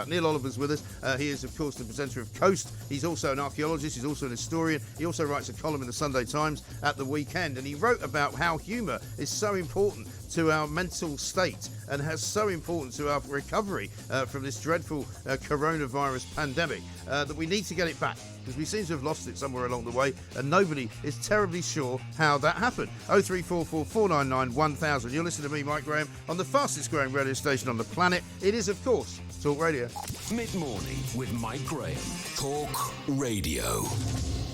Neil Oliver's with us. He is, of course, the presenter of Coast. He's also an archaeologist. He's also an historian. He also writes a column in the Sunday Times at the weekend. And he wrote about how humour is so important to our mental state and has so important to our recovery from this dreadful coronavirus pandemic that we need to get it back, because we seem to have lost it somewhere along the way and nobody is terribly sure how that happened. 0344 499 1000. You're listening to me, Mike Graham, on the fastest growing radio station on the planet. It is, of course, Talk Radio. Mid-morning with Mike Graham. Talk Radio.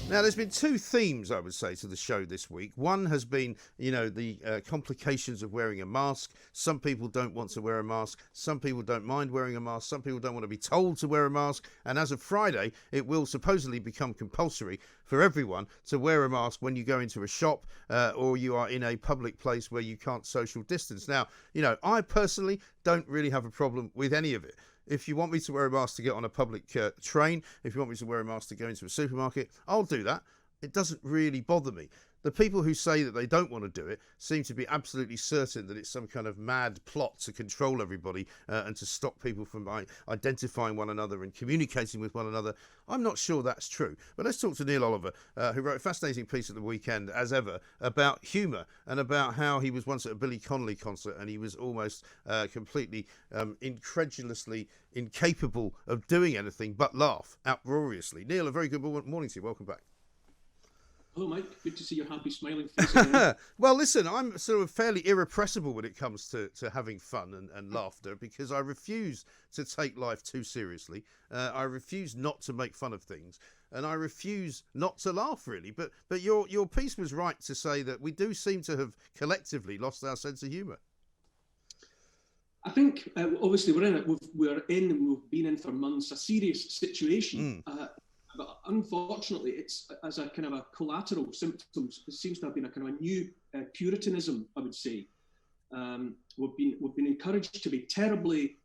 Now, there's been two themes, I would say, to the show this week. One has been, the complications of wearing a mask. Some people don't want to wear a mask. Some people don't mind wearing a mask. Some people don't want to be told to wear a mask. And as of Friday, it will supposedly become compulsory for everyone to wear a mask when you go into a shop or you are in a public place where you can't social distance. Now, I personally don't really have a problem with any of it. If you want me to wear a mask to get on a public train, if you want me to wear a mask to go into a supermarket, I'll do that. It doesn't really bother me. The people who say that they don't want to do it seem to be absolutely certain that it's some kind of mad plot to control everybody and to stop people from identifying one another and communicating with one another. I'm not sure that's true. But let's talk to Neil Oliver, who wrote a fascinating piece at the weekend, as ever, about humour and about how he was once at a Billy Connolly concert and he was almost completely incredulously incapable of doing anything but laugh uproariously. Neil, a very good morning to you. Welcome back. Hello, Mike. Good to see your happy, smiling face again. Well, listen, I'm sort of fairly irrepressible when it comes to having fun and laughter, because I refuse to take life too seriously. I refuse not to make fun of things, and I refuse not to laugh, really. But your piece was right to say that we do seem to have collectively lost our sense of humour. I think, obviously, we've been in for months, a serious situation. But unfortunately, it's as a kind of a collateral symptom. It seems to have been a kind of a new Puritanism, I would say. We've been encouraged to be terribly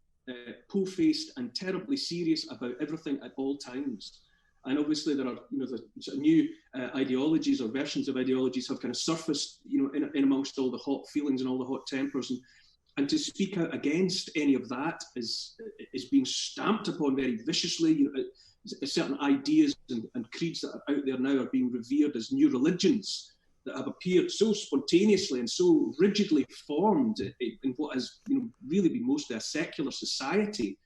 po-faced and terribly serious about everything at all times. And obviously, there are the sort of new ideologies or versions of ideologies have kind of surfaced, in amongst all the hot feelings and all the hot tempers, and to speak out against any of that is being stamped upon very viciously. Certain ideas and creeds that are out there now are being revered as new religions that have appeared so spontaneously and so rigidly formed in what has really been mostly a secular society,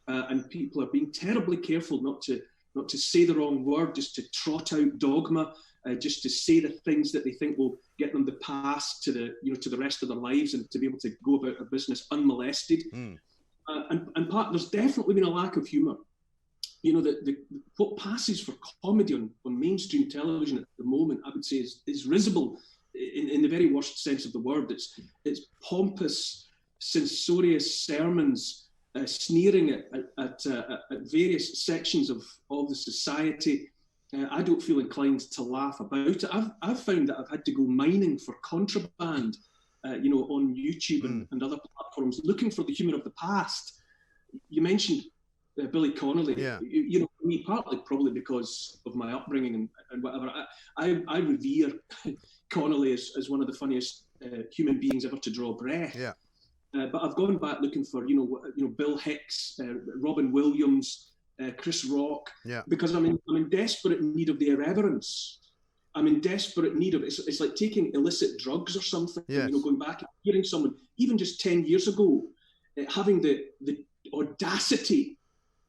and people are being terribly careful not to say the wrong word, just to trot out dogma, just to say the things that they think will get them the pass to the rest of their lives and to be able to go about their business unmolested. And there's definitely been a lack of humour. What passes for comedy on mainstream television at the moment, I would say, is risible in the very worst sense of the word. It's pompous, censorious sermons, sneering at various sections of the society. I don't feel inclined to laugh about it. I've found that I've had to go mining for contraband, on YouTube and other platforms, looking for the humour of the past. You mentioned Billy Connolly. Yeah. Me, partly probably because of my upbringing and whatever. I revere Connolly as one of the funniest human beings ever to draw breath. Yeah. But I've gone back looking for Bill Hicks, Robin Williams, Chris Rock, because I'm in desperate need of the irreverence. I'm in desperate need of it. It's like taking illicit drugs or something. Yes. Going back and hearing someone even just 10 years ago having the audacity.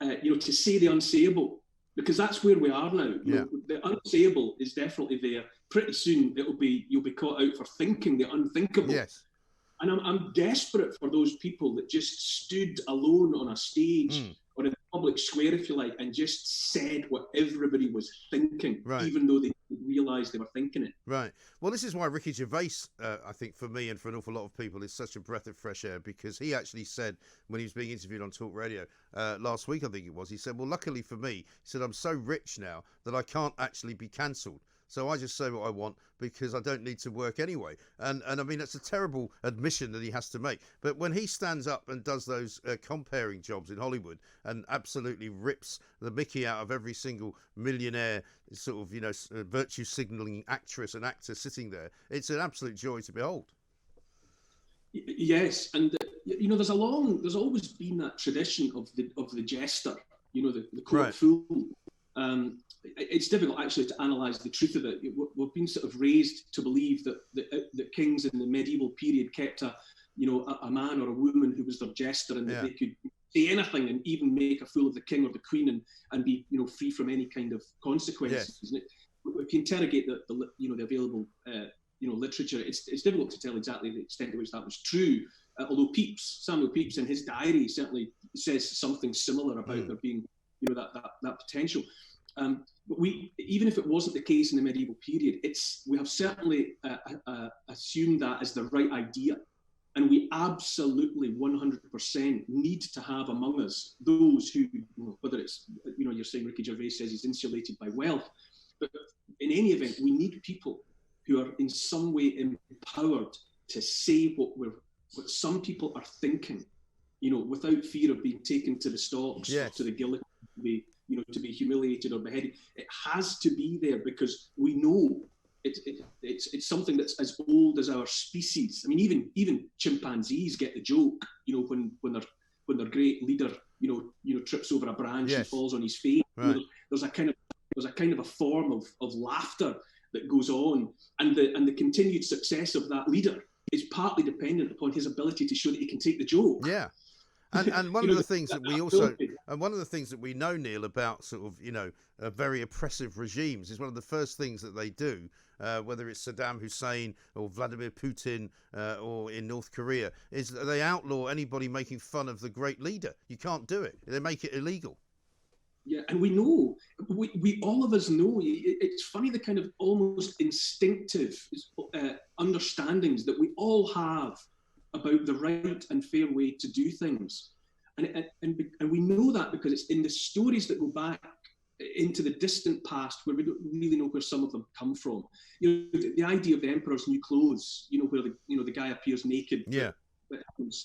To say the unsayable, because that's where we are now. The unsayable is definitely there. Pretty soon you'll be caught out for thinking the unthinkable. Yes. And I'm desperate for those people that just stood alone on a stage or in a public square, if you like, and just said what everybody was thinking, even though they didn't realise they were thinking it. Right. Well, this is why Ricky Gervais, I think, for me and for an awful lot of people, is such a breath of fresh air, because he actually said, when he was being interviewed on Talk Radio last week, I think it was, he said, well, luckily for me, he said, I'm so rich now that I can't actually be cancelled. So I just say what I want because I don't need to work anyway. And I mean, it's a terrible admission that he has to make. But when he stands up and does those comparing jobs in Hollywood and absolutely rips the mickey out of every single millionaire sort of, virtue signalling actress and actor sitting there, it's an absolute joy to behold. Yes. And you know, there's always been that tradition of the jester, you know, the court Right. fool. It's difficult actually to analyse the truth of it. We've been sort of raised to believe that the kings in the medieval period kept a man or a woman who was their jester, and that they could say anything and even make a fool of the king or the queen and be, you know, free from any kind of consequences. Yes. If you interrogate the available literature, it's difficult to tell exactly the extent to which that was true. Although Samuel Pepys in his diary certainly says something similar about there being, you know, that potential. But even if it wasn't the case in the medieval period, we have certainly assumed that as the right idea. And we absolutely 100% need to have among us those who, whether it's, you know, you're saying Ricky Gervais says he's insulated by wealth, but in any event, we need people who are in some way empowered to say what some people are thinking, you know, without fear of being taken to the stocks or to the guillotine, to be humiliated or beheaded. It has to be there because we know it's something that's as old as our species. I mean, even chimpanzees get the joke, you know, when their great leader, you know, trips over a branch and falls on his face. Right. You know, there's a kind of a form of laughter that goes on, and the continued success of that leader is partly dependent upon his ability to show that he can take the joke. Yeah. And one of the things that we also, and one of the things that we know, Neil, about sort of, you know, very oppressive regimes is one of the first things that they do, whether it's Saddam Hussein or Vladimir Putin or in North Korea, is that they outlaw anybody making fun of the great leader. You can't do it. They make it illegal. Yeah, and we know, we all of us know, it's funny the kind of almost instinctive understandings that we all have about the right and fair way to do things. And we know that because it's in the stories that go back into the distant past where we don't really know where some of them come from. You know, the idea of the emperor's new clothes, you know, where the guy appears naked. Yeah. But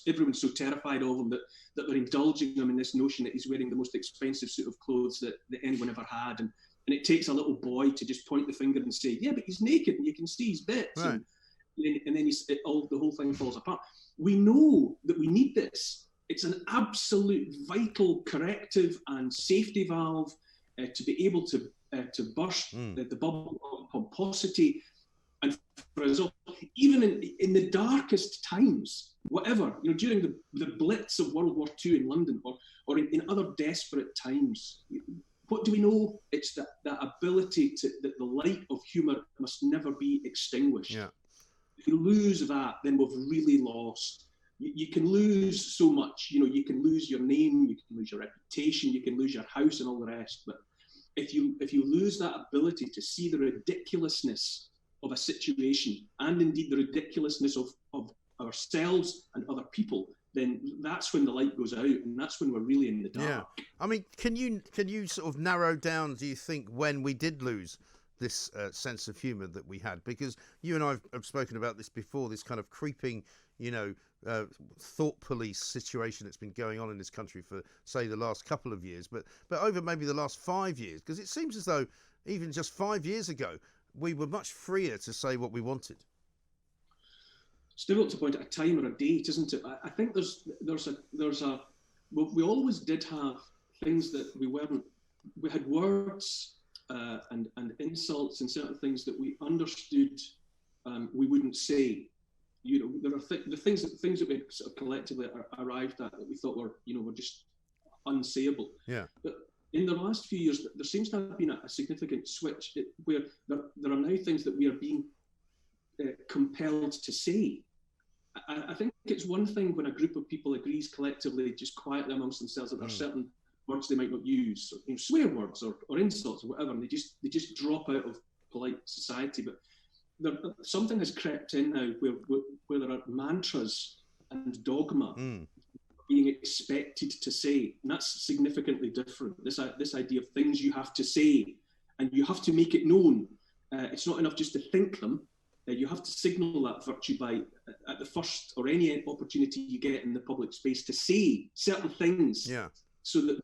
everyone's so terrified of him that they're indulging him in this notion that he's wearing the most expensive suit of clothes that anyone ever had. And it takes a little boy to just point the finger and say, yeah, but he's naked and you can see his bits. Right. And then the whole thing falls apart. We know that we need this. It's an absolute vital corrective and safety valve to be able to burst the bubble of pomposity. And for us all, even in the darkest times, whatever, you know, during the blitz of World War II in London or in other desperate times, what do we know? It's that ability that the light of humour must never be extinguished. Yeah. If you lose that, then we've really lost. You can lose so much. You know, you can lose your name, you can lose your reputation, you can lose your house and all the rest. But if you lose that ability to see the ridiculousness of a situation and indeed the ridiculousness of ourselves and other people, then that's when the light goes out and that's when we're really in the dark. Yeah. I mean, can you sort of narrow down, do you think, when we did lose this sense of humour that we had? Because you and I have spoken about this before, this kind of creeping, you know, thought police situation that's been going on in this country for, say, the last couple of years, but over maybe the last 5 years, because it seems as though even just 5 years ago, we were much freer to say what we wanted. It's difficult to point at a time or a date, isn't it? I think we always did have things that we had words and insults and certain things that we understood we wouldn't say. You know, there are the things that we sort of collectively arrived at that we thought were just unsayable. Yeah. But in the last few years, there seems to have been a significant switch where there are now things that we are being compelled to say. I think it's one thing when a group of people agrees collectively, just quietly amongst themselves, that there are certain words they might not use, or, swear words or insults or whatever, and they just drop out of polite society. But something has crept in now where there are mantras and dogma being expected to say, and that's significantly different. This idea of things you have to say, and you have to make it known. It's not enough just to think them. You have to signal that virtue by, at the first or any opportunity you get in the public space, to say certain things, so that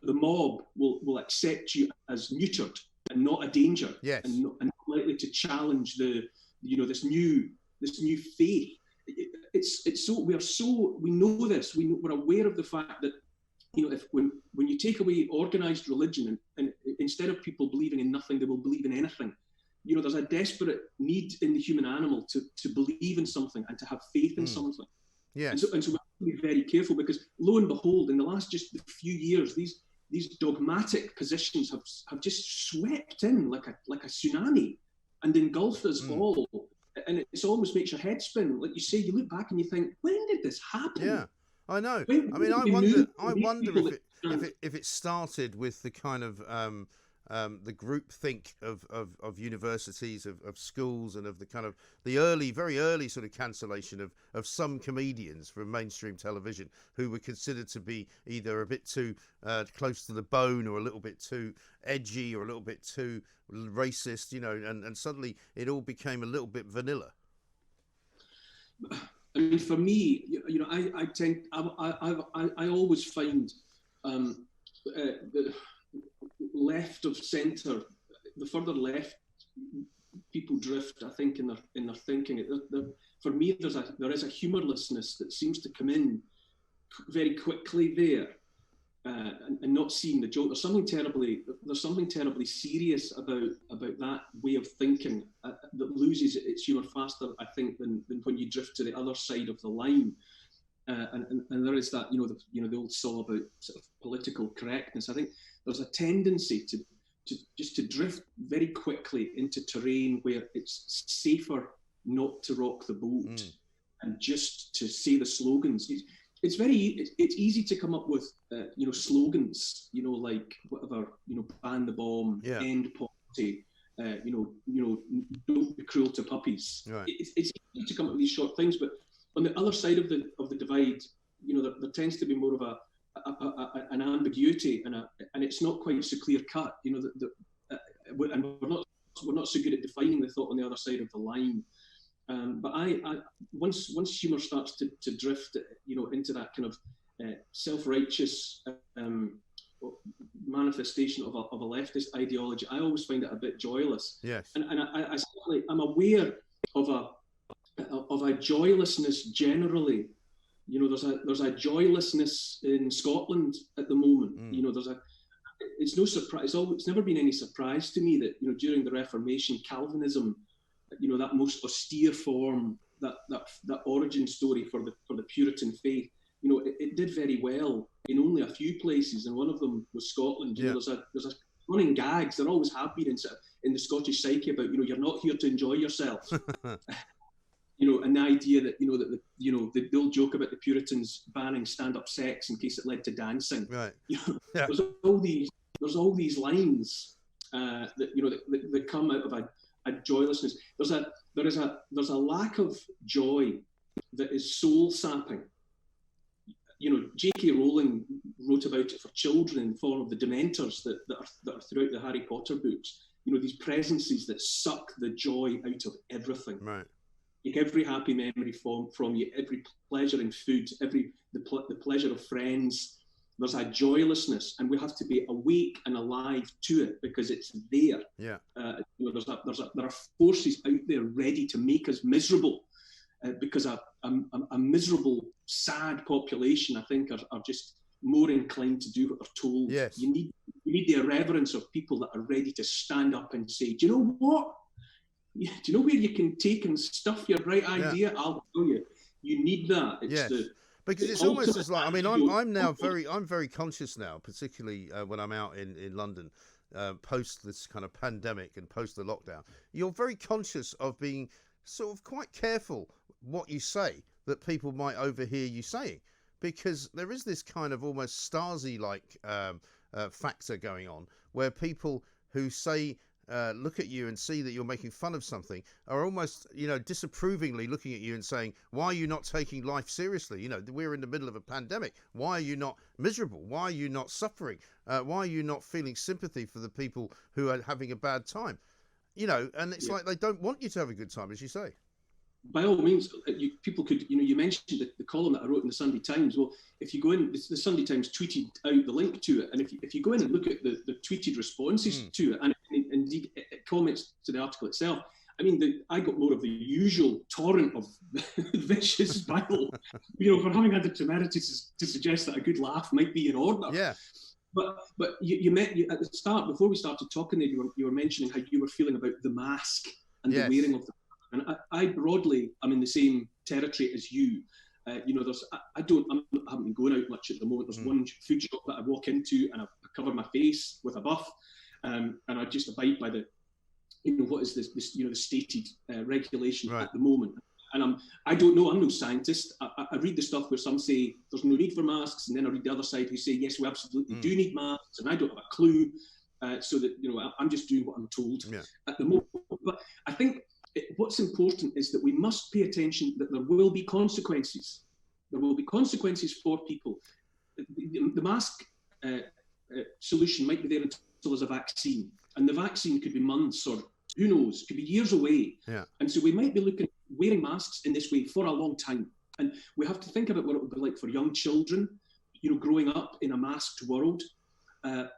the mob will accept you as neutered and not a danger, and not likely to challenge this new faith. we know this. We're aware of the fact that, if when you take away organised religion and instead of people believing in nothing, they will believe in anything. There's a desperate need in the human animal to believe in something and to have faith in something. Yes. And so we have to be very careful, because lo and behold, in the last just a few years, these dogmatic positions have just swept in like a tsunami and engulfed us all. And it almost makes your head spin. Like you say, you look back and you think, when did this happen? Yeah, I know. I wonder if it started with the kind of the groupthink of universities, of schools, and of the kind of the very early sort of cancellation of some comedians from mainstream television who were considered to be either a bit too close to the bone, or a little bit too edgy, or a little bit too racist, and suddenly it all became a little bit vanilla. I mean, for me, I always find the left of centre, the further left people drift, I think, in their thinking. For me, there is a humourlessness that seems to come in very quickly there, and not seeing the joke. There's something terribly serious about that way of thinking that loses its humour faster, I think, than when you drift to the other side of the line. And there is that, the old saw about sort of political correctness. I think there's a tendency to drift very quickly into terrain where it's safer not to rock the boat and just to say the slogans. It's easy to come up with slogans, like whatever, ban the bomb, end poverty, don't be cruel to puppies. Right. It's easy to come up with these short things, but on the other side of the divide, there tends to be more of an ambiguity, and it's not quite so clear cut. And we're not so good at defining the thought on the other side of the line. But once humour starts to drift, into that kind of self-righteous manifestation of a leftist ideology, I always find it a bit joyless. Yes. And I'm aware of a joylessness generally. There's a joylessness in Scotland at the moment. It's no surprise. It's never been any surprise to me that during the Reformation, Calvinism, that most austere form, that origin story for the Puritan faith, it did very well in only a few places, and one of them was Scotland. There's a running gags, there always have been in the Scottish psyche about you're not here to enjoy yourself. And the idea that the old joke about the Puritans banning stand-up sex in case it led to dancing. Right. There's all these lines that come out of a joylessness. There's a lack of joy that is soul sapping. J.K. Rowling wrote about it for children in the form of the Dementors that are throughout the Harry Potter books. These presences that suck the joy out of everything. Right. Take every happy memory from you, every pleasure in food, the pleasure of friends. There's a joylessness, and we have to be awake and alive to it because it's there. Yeah. There are forces out there ready to make us miserable, because a miserable, sad population, I think, are just more inclined to do what they're told. Yes. You need the irreverence of people that are ready to stand up and say, do you know what? Do you know where you can take and stuff your bright idea? I'll tell you. You need that. Because it's almost as like, I mean, I'm very conscious now, particularly when I'm out in London, post this kind of pandemic and post the lockdown. You're very conscious of being sort of quite careful what you say that people might overhear you saying, because there is this kind of almost Stasi-like factor going on where people who say, look at you and see that you're making fun of something are almost, disapprovingly looking at you and saying, why are you not taking life seriously? We're in the middle of a pandemic. Why are you not miserable? Why are you not suffering? Why are you not feeling sympathy for the people who are having a bad time? And it's like they don't want you to have a good time, as you say. By all means, people could, you mentioned the column that I wrote in the Sunday Times. Well, if you go in, the Sunday Times tweeted out the link to it, and if you go in and look at the tweeted responses to it, and indeed it comments to the article itself, I mean, I got more of the usual torrent of vicious bile, for having had the temerity to suggest that a good laugh might be in order. Yeah. But you at the start, before we started talking, you were mentioning how you were feeling about the mask and the wearing of the mask. And I broadly am in the same territory as you. I haven't been going out much at the moment. There's one food shop that I walk into and I cover my face with a buff, and I just abide by the, what is this the stated regulation at the moment. And I don't know, I'm no scientist. I read the stuff where some say there's no need for masks, and then I read the other side who say, yes, we absolutely do need masks, and I don't have a clue. So that, I'm just doing what I'm told at the moment. But I think what's important is that we must pay attention that there will be consequences. There will be consequences for people. The mask solution might be there until there's a vaccine, and the vaccine could be months or who knows, could be years away. Yeah. And so we might be looking at wearing masks in this way for a long time. And we have to think about what it would be like for young children, growing up in a masked world, and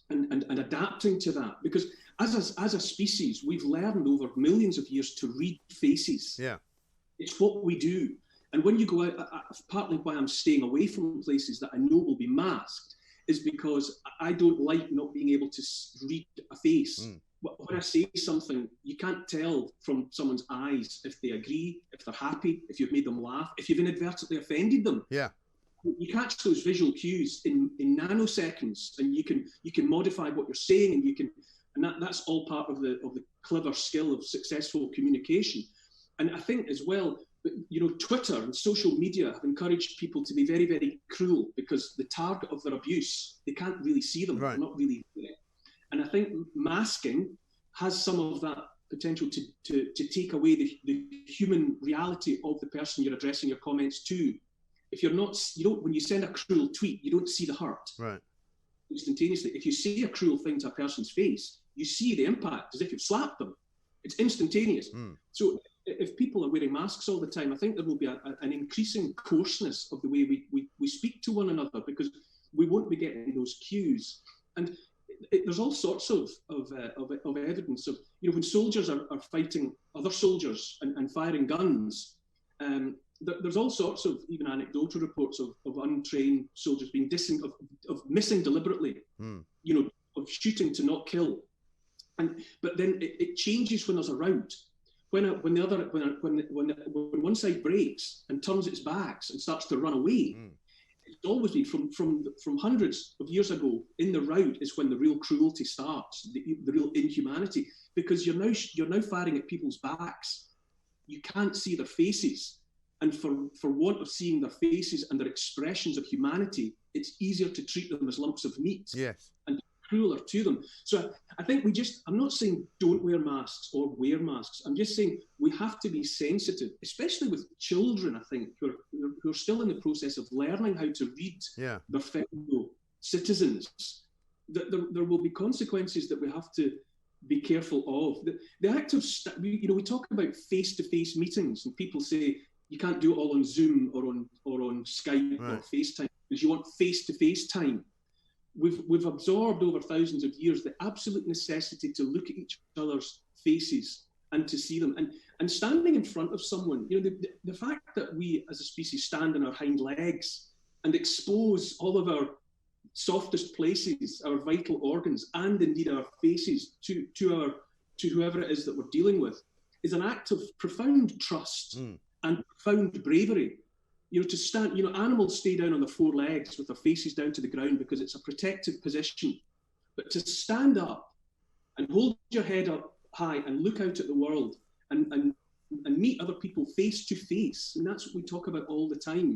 adapting to that. Because as a species, we've learned over millions of years to read faces. Yeah. It's what we do. And when you go out, partly why I'm staying away from places that I know will be masked is because I don't like not being able to read a face. When I say something, you can't tell from someone's eyes if they agree, if they're happy, if you've made them laugh, if you've inadvertently offended them. Yeah. You catch those visual cues in nanoseconds, and you can modify what you're saying, and that's all part of the clever skill of successful communication. And I think as well, Twitter and social media have encouraged people to be very, very cruel, because the target of their abuse, they can't really see them. Right. They're not really there. And I think masking has some of that potential to take away the human reality of the person you're addressing your comments to. If when you send a cruel tweet, you don't see the hurt. Right. Instantaneously. If you say a cruel thing to a person's face, you see the impact as if you've slapped them. It's instantaneous. So if people are wearing masks all the time, I think there will be an increasing coarseness of the way we speak to one another, because we won't be getting those cues. And there's all sorts of evidence of, when soldiers are fighting other soldiers and firing guns, there's all sorts of even anecdotal reports of untrained soldiers being of missing deliberately, of shooting to not kill. But then it changes when there's a rout. When one side breaks and turns its backs and starts to run away, it's always been from hundreds of years ago. In the rout is when the real cruelty starts, the real inhumanity, because you're now firing at people's backs. You can't see their faces, and for want of seeing their faces and their expressions of humanity, it's easier to treat them as lumps of meat. Yes. And crueler to them. So I think I'm not saying don't wear masks or wear masks. I'm just saying we have to be sensitive, especially with children, I think, who are still in the process of learning how to read their fellow citizens. There will be consequences that we have to be careful of. The act of, we talk about face-to-face meetings, and people say you can't do it all on Zoom or on Skype or FaceTime, because you want face-to-face time. We've absorbed over thousands of years the absolute necessity to look at each other's faces and to see them. And standing in front of someone, the fact that we as a species stand on our hind legs and expose all of our softest places, our vital organs, and indeed our faces to whoever it is that we're dealing with, is an act of profound trust and profound bravery. To stand, animals stay down on their four legs with their faces down to the ground because it's a protective position. But to stand up and hold your head up high and look out at the world and meet other people face to face, and that's what we talk about all the time,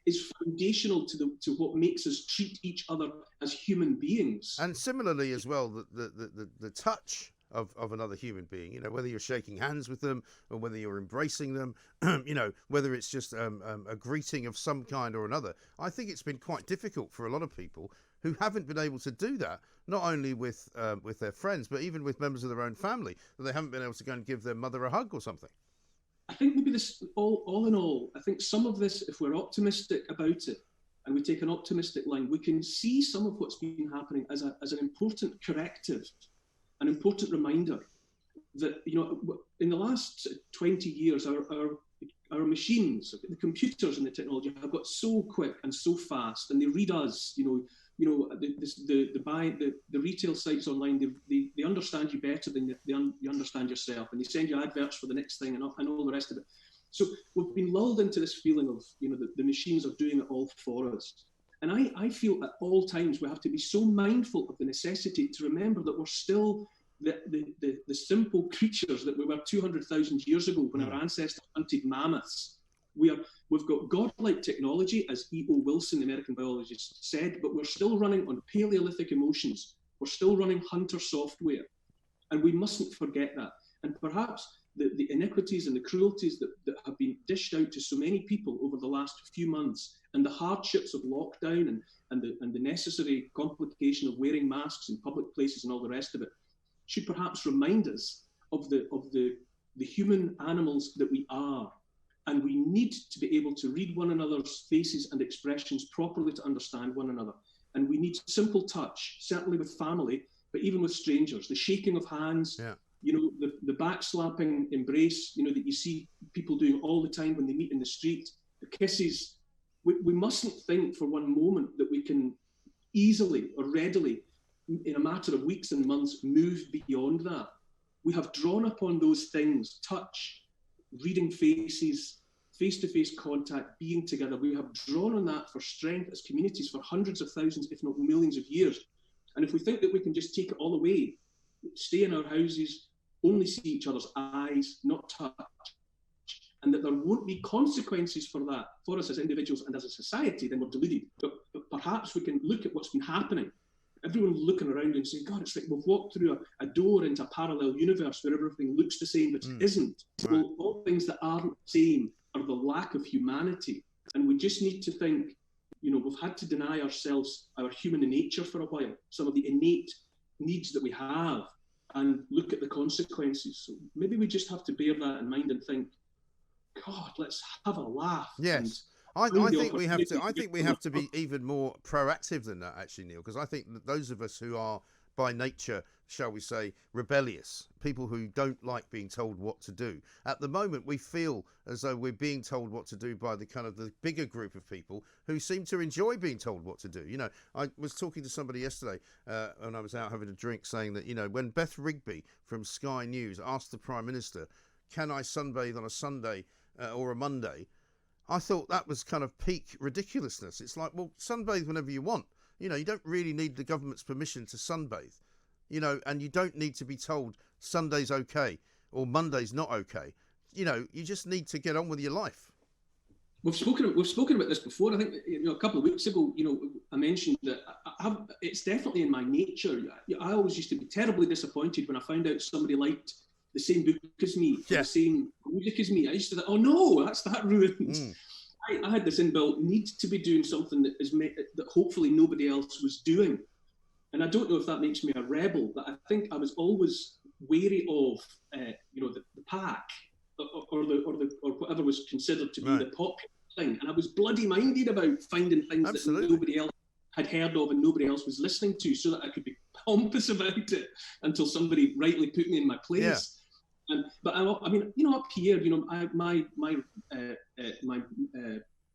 is foundational to what makes us treat each other as human beings. And similarly as well, the touch of another human being, whether you're shaking hands with them or whether you're embracing them, whether it's just a greeting of some kind or another. I think it's been quite difficult for a lot of people who haven't been able to do that, not only with their friends, but even with members of their own family, that they haven't been able to go and give their mother a hug or something. I think maybe this, all in all, I think some of this, if we're optimistic about it, and we take an optimistic line, we can see some of what's been happening as an important corrective, an important reminder that, in the last 20 years, our machines, the computers and the technology have got so quick and so fast, and they read us. The retail sites online, they understand you better than you understand yourself, and they send you adverts for the next thing and all the rest of it. So we've been lulled into this feeling of, the machines are doing it all for us. And I feel at all times we have to be so mindful of the necessity to remember that we're still the simple creatures that we were 200,000 years ago when our ancestors hunted mammoths. We've got godlike technology, as E.O. Wilson, the American biologist, said, but we're still running on Paleolithic emotions. We're still running hunter software. And we mustn't forget that. And perhaps the iniquities and the cruelties that have been dished out to so many people over the last few months, and the hardships of lockdown and the necessary complication of wearing masks in public places and all the rest of it, should perhaps remind us of the human animals that we are. And we need to be able to read one another's faces and expressions properly to understand one another. And we need simple touch, certainly with family, but even with strangers, the shaking of hands, the backslapping embrace, that you see people doing all the time when they meet in the street, the kisses. We mustn't think for one moment that we can easily or readily, in a matter of weeks and months, move beyond that. We have drawn upon those things, touch, reading faces, face-to-face contact, being together. We have drawn on that for strength as communities for hundreds of thousands, if not millions of years. And if we think that we can just take it all away, stay in our houses, only see each other's eyes, not touch, and that there won't be consequences for that, for us as individuals and as a society, then we're deluded. But perhaps we can look at what's been happening. Everyone looking around and saying, God, it's like we've walked through a door into a parallel universe where everything looks the same, but it isn't. Right. Well, all things that aren't the same are the lack of humanity. And we just need to think, we've had to deny ourselves our human nature for a while, some of the innate needs that we have, and look at the consequences. So maybe we just have to bear that in mind and think, God, let's have a laugh. Yes. I think we have to be even more proactive than that, actually, Neil, because I think that those of us who are by nature, shall we say, rebellious, people who don't like being told what to do, at the moment we feel as though we're being told what to do by the kind of the bigger group of people who seem to enjoy being told what to do. I was talking to somebody yesterday when I was out having a drink, saying that, when Beth Rigby from Sky News asked the Prime Minister, can I sunbathe on a Sunday or a Monday? I thought that was kind of peak ridiculousness. It's like, well, sunbathe whenever you want. You don't really need the government's permission to sunbathe, and you don't need to be told Sunday's okay or Monday's not okay. You just need to get on with your life. We've spoken about this before. I think a couple of weeks ago, I mentioned that it's definitely in my nature. I always used to be terribly disappointed when I found out somebody liked the same book as me, the same music as me. I used to think, oh no, that ruined. I had this inbuilt need to be doing something that hopefully nobody else was doing. And I don't know if that makes me a rebel, but I think I was always wary of, the pack or whatever was considered to be the popular thing. And I was bloody minded about finding things that nobody else had heard of and nobody else was listening to, so that I could be pompous about it until somebody rightly put me in my place. Yeah. But up here, my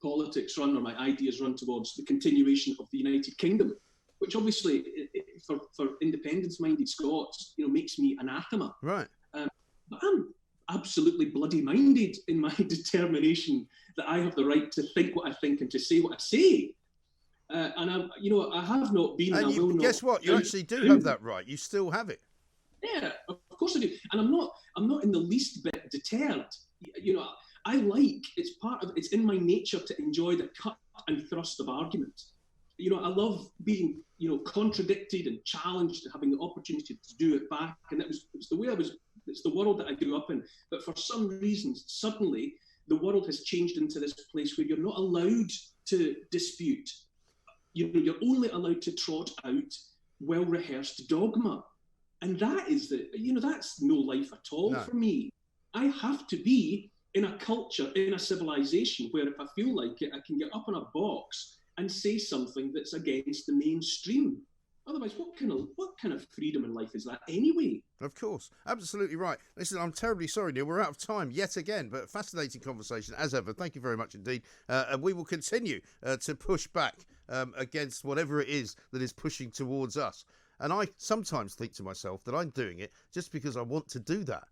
politics run, or my ideas run towards the continuation of the United Kingdom, which obviously, for independence-minded Scots, makes me anathema. Right. But I'm absolutely bloody minded in my determination that I have the right to think what I think and to say what I say. And I have not been. And I will not. Guess what? You actually do have that right. You still have it. Yeah, of course I do, and I'm not in the least bit deterred. It's in my nature to enjoy the cut and thrust of argument. I love being, contradicted and challenged and having the opportunity to do it back. And it's the world that I grew up in. But for some reasons, suddenly the world has changed into this place where you're not allowed to dispute. You're only allowed to trot out well-rehearsed dogma. And that is that's no life at all for me. I have to be in a culture, in a civilization where if I feel like it, I can get up in a box and say something that's against the mainstream. Otherwise, what kind of freedom in life is that anyway? Of course. Absolutely right. Listen, I'm terribly sorry, Neil. We're out of time yet again, but fascinating conversation as ever. Thank you very much indeed. And we will continue to push back against whatever it is that is pushing towards us. And I sometimes think to myself that I'm doing it just because I want to do that.